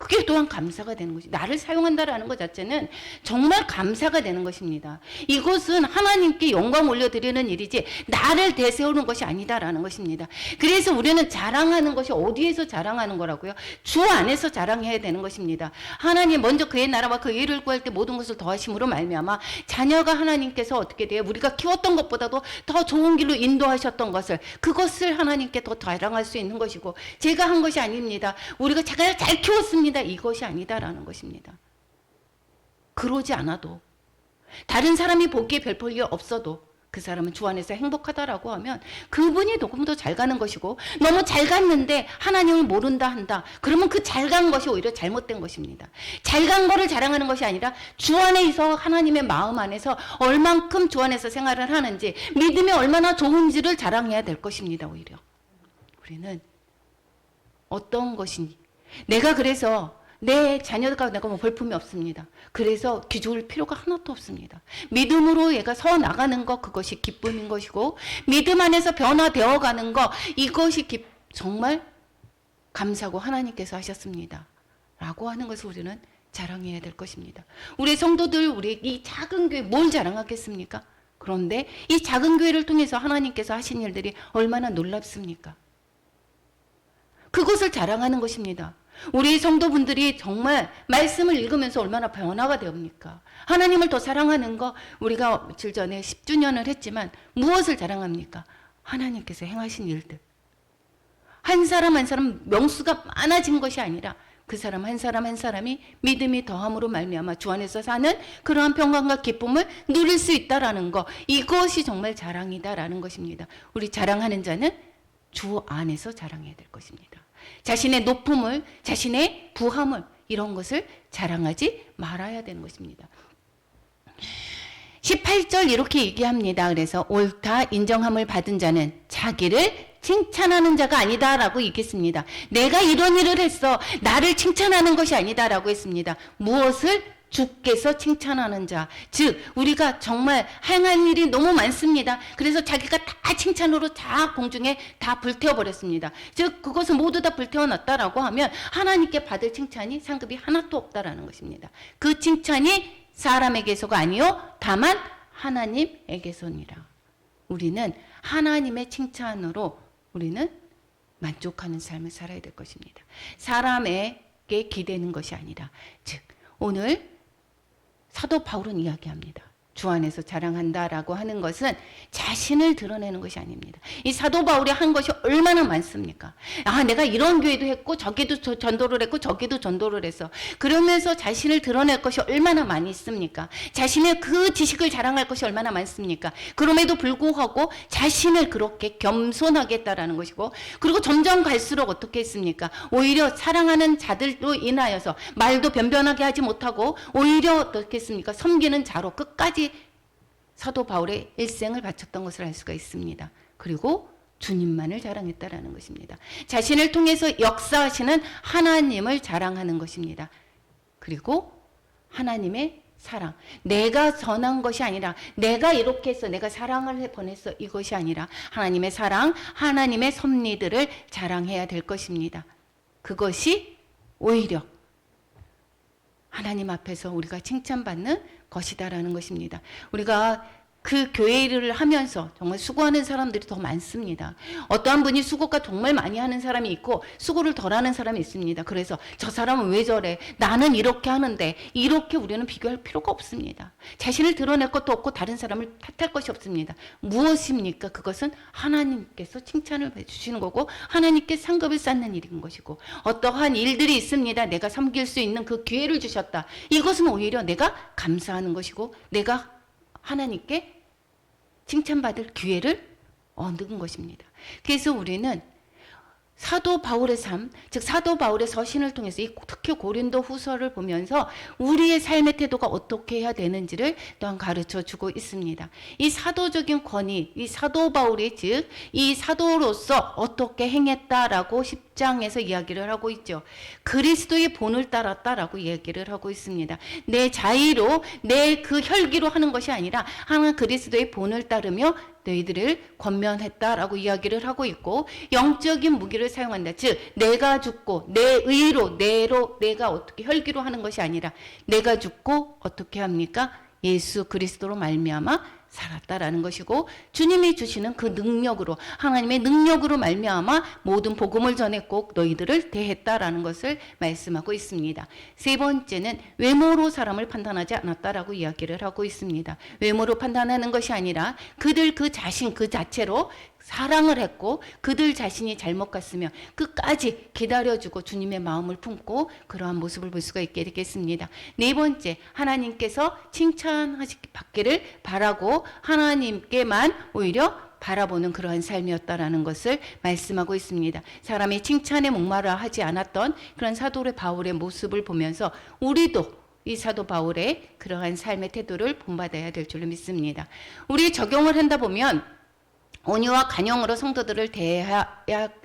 그게 또한 감사가 되는 것이 나를 사용한다라는 것 자체는 정말 감사가 되는 것입니다. 이것은 하나님께 영광 올려드리는 일이지 나를 대세우는 것이 아니다라는 것입니다. 그래서 우리는 자랑하는 것이 어디에서 자랑하는 거라고요? 주 안에서 자랑해야 되는 것입니다. 하나님 먼저 그의 나라와 그 의를 구할 때 모든 것을 더하심으로 말미암아 자녀가 하나님께서 어떻게 돼요? 우리가 키웠던 것보다도 더 좋은 길로 인도하셨던 것을 그것을 하나님께 더 자랑할 수 있는 것이고 제가 한 것이 아닙니다. 우리가 제가 잘 키웠습니다. 이것이 아니다라는 것입니다. 그러지 않아도 다른 사람이 보기에 별 볼 일 없어도 그 사람은 주 안에서 행복하다라고 하면 그분이 조금 더 잘 가는 것이고 너무 잘 갔는데 하나님을 모른다 한다. 그러면 그 잘 간 것이 오히려 잘못된 것입니다. 잘 간 거를 자랑하는 것이 아니라 주 안에서 하나님의 마음 안에서 얼만큼 주 안에서 생활을 하는지 믿음이 얼마나 좋은지를 자랑해야 될 것입니다. 오히려 우리는 어떤 것인지 내가 그래서 내 자녀가 내가 뭐 볼품이 없습니다. 그래서 기죽을 필요가 하나도 없습니다. 믿음으로 얘가 서 나가는 것 그것이 기쁨인 것이고 믿음 안에서 변화되어 가는 것 이것이 정말 감사고 하나님께서 하셨습니다. 라고 하는 것을 우리는 자랑해야 될 것입니다. 우리 성도들 우리 이 작은 교회 뭘 자랑하겠습니까? 그런데 이 작은 교회를 통해서 하나님께서 하신 일들이 얼마나 놀랍습니까? 그것을 자랑하는 것입니다. 우리 성도분들이 정말 말씀을 읽으면서 얼마나 변화가 됩니까? 하나님을 더 사랑하는 거 우리가 며칠 전에 10주년을 했지만 무엇을 자랑합니까? 하나님께서 행하신 일들. 한 사람 한 사람 명수가 많아진 것이 아니라 그 사람 한 사람이 믿음이 더함으로 말미암아 주 안에서 사는 그러한 평강과 기쁨을 누릴 수 있다라는 거 이것이 정말 자랑이다라는 것입니다. 우리 자랑하는 자는 주 안에서 자랑해야 될 것입니다. 자신의 높음을 자신의 부함을 이런 것을 자랑하지 말아야 되는 것입니다. 18절 이렇게 얘기합니다. 그래서 옳다 인정함을 받은 자는 자기를 칭찬하는 자가 아니다라고 얘기했습니다. 내가 이런 일을 했어. 나를 칭찬하는 것이 아니다라고 했습니다. 무엇을? 주께서 칭찬하는 자. 즉 우리가 정말 행할 일이 너무 많습니다. 그래서 자기가 다 칭찬으로 다 공중에 다 불태워버렸습니다. 즉 그것을 모두 다 불태워놨다라고 하면 하나님께 받을 칭찬이 상급이 하나도 없다라는 것입니다. 그 칭찬이 사람에게서가 아니요 다만 하나님에게서니라. 우리는 하나님의 칭찬으로 우리는 만족하는 삶을 살아야 될 것입니다. 사람에게 기대는 것이 아니라 즉 오늘 사도 바울은 이야기합니다. 주 안에서 자랑한다라고 하는 것은 자신을 드러내는 것이 아닙니다. 이 사도 바울이 한 것이 얼마나 많습니까? 아, 내가 이런 교회도 했고 저기도 전도를 했고 저기도 전도를 했어. 그러면서 자신을 드러낼 것이 얼마나 많이 있습니까? 자신의 그 지식을 자랑할 것이 얼마나 많습니까? 그럼에도 불구하고 자신을 그렇게 겸손하게 했다라는 것이고, 그리고 점점 갈수록 어떻게 했습니까? 오히려 사랑하는 자들로 인하여서 말도 변변하게 하지 못하고 오히려 어떻게 했습니까? 섬기는 자로 끝까지 사도 바울의 일생을 바쳤던 것을 알 수가 있습니다. 그리고 주님만을 자랑했다라는 것입니다. 자신을 통해서 역사하시는 하나님을 자랑하는 것입니다. 그리고 하나님의 사랑, 내가 전한 것이 아니라 내가 이렇게 해서 내가 사랑을 보냈어, 이것이 아니라 하나님의 사랑, 하나님의 섭리들을 자랑해야 될 것입니다. 그것이 오히려 하나님 앞에서 우리가 칭찬받는 것이다라는 것입니다. 우리가 그 교회 일을 하면서 정말 수고하는 사람들이 더 많습니다. 어떠한 분이 수고가 정말 많이 하는 사람이 있고 수고를 덜 하는 사람이 있습니다. 그래서 저 사람은 왜 저래? 나는 이렇게 하는데, 이렇게 우리는 비교할 필요가 없습니다. 자신을 드러낼 것도 없고 다른 사람을 탓할 것이 없습니다. 무엇입니까? 그것은 하나님께서 칭찬을 해주시는 거고 하나님께 상급을 쌓는 일인 것이고, 어떠한 일들이 있습니다. 내가 섬길 수 있는 그 기회를 주셨다. 이것은 오히려 내가 감사하는 것이고 내가 하나님께 칭찬받을 기회를 얻는 것입니다. 그래서 우리는 사도 바울의 삶, 즉 사도 바울의 서신을 통해서 특히 고린도 후서를 보면서 우리의 삶의 태도가 어떻게 해야 되는지를 또한 가르쳐 주고 있습니다. 이 사도적인 권위, 이 사도 바울이 즉 이 사도로서 어떻게 행했다라고 10장에서 이야기를 하고 있죠. 그리스도의 본을 따랐다라고 이야기를 하고 있습니다. 내 자의로 내 그 혈기로 하는 것이 아니라 하나님 그리스도의 본을 따르며 너희들을 권면했다라고 이야기를 하고 있고, 영적인 무기를 사용한다. 즉 내가 죽고 내 의로 내가 어떻게 혈기로 하는 것이 아니라 내가 죽고 어떻게 합니까? 예수 그리스도로 말미암아 살았다라는 것이고, 주님이 주시는 그 능력으로, 하나님의 능력으로 말미암아 모든 복음을 전했고 너희들을 대했다라는 것을 말씀하고 있습니다. 세 번째는 외모로 사람을 판단하지 않았다라고 이야기를 하고 있습니다. 외모로 판단하는 것이 아니라 그들 그 자신 그 자체로 사랑을 했고, 그들 자신이 잘못 갔으면 끝까지 기다려주고 주님의 마음을 품고 그러한 모습을 볼 수가 있게 되겠습니다. 네 번째, 하나님께서 칭찬받기를 바라고 하나님께만 오히려 바라보는 그러한 삶이었다라는 것을 말씀하고 있습니다. 사람의 칭찬에 목마르 하지 않았던 그런 사도 바울의 모습을 보면서 우리도 이 사도 바울의 그러한 삶의 태도를 본받아야 될 줄로 믿습니다. 우리 적용을 한다 보면 온유와 간용으로 성도들을 대해야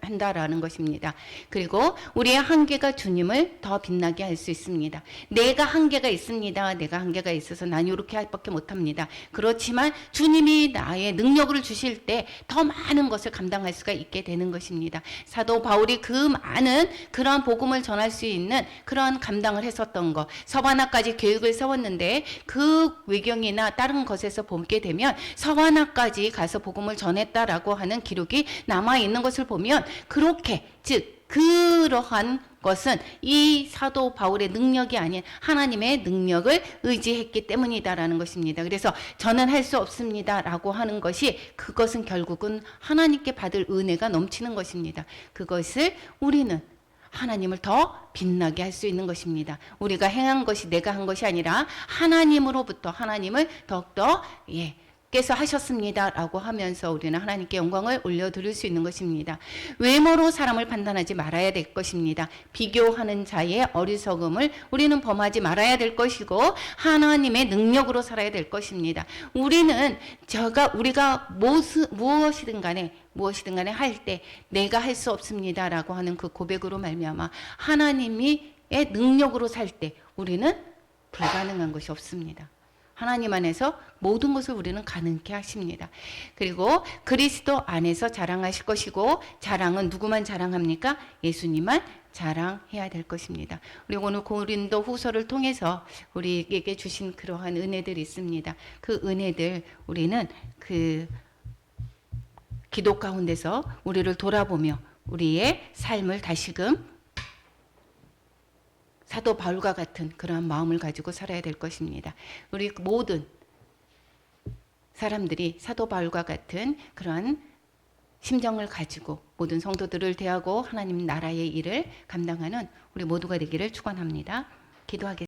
한다라는 것입니다. 그리고 우리의 한계가 주님을 더 빛나게 할 수 있습니다. 내가 한계가 있습니다. 내가 한계가 있어서 난 이렇게 할 밖에 못합니다. 그렇지만 주님이 나의 능력을 주실 때 더 많은 것을 감당할 수가 있게 되는 것입니다. 사도 바울이 그 많은 그러한 복음을 전할 수 있는 그러한 감당을 했었던 것, 서바나까지 계획을 세웠는데 그 외경이나 다른 것에서 보게 되면 서바나까지 가서 복음을 전했다라고 하는 기록이 남아있는 것을 보면, 그렇게 즉 그러한 것은 이 사도 바울의 능력이 아닌 하나님의 능력을 의지했기 때문이다라는 것입니다. 그래서 저는 할 수 없습니다라고 하는 것이, 그것은 결국은 하나님께 받을 은혜가 넘치는 것입니다. 그것을 우리는 하나님을 더 빛나게 할 수 있는 것입니다. 우리가 행한 것이 내가 한 것이 아니라 하나님으로부터 하나님을 더욱더 께서 하셨습니다라고 하면서 우리는 하나님께 영광을 올려드릴 수 있는 것입니다. 외모로 사람을 판단하지 말아야 될 것입니다. 비교하는 자의 어리석음을 우리는 범하지 말아야 될 것이고, 하나님의 능력으로 살아야 될 것입니다. 우리는 우리가 무엇이든 간에 할 때 내가 할 수 없습니다라고 하는 그 고백으로 말미암아 하나님의 능력으로 살 때 우리는 불가능한 것이 없습니다. 하나님 안에서 모든 것을 우리는 가능케 하십니다. 그리고 그리스도 안에서 자랑하실 것이고, 자랑은 누구만 자랑합니까? 예수님만 자랑해야 될 것입니다. 우리 오늘 고린도 후서를 통해서 우리에게 주신 그러한 은혜들이 있습니다. 그 은혜들 우리는 그 기도 가운데서 우리를 돌아보며 우리의 삶을 다시금 사도 바울과 같은 그러한 마음을 가지고 살아야 될 것입니다. 우리 모든 사람들이 사도 바울과 같은 그러한 심정을 가지고 모든 성도들을 대하고 하나님 나라의 일을 감당하는 우리 모두가 되기를 축원합니다. 기도하겠습니다.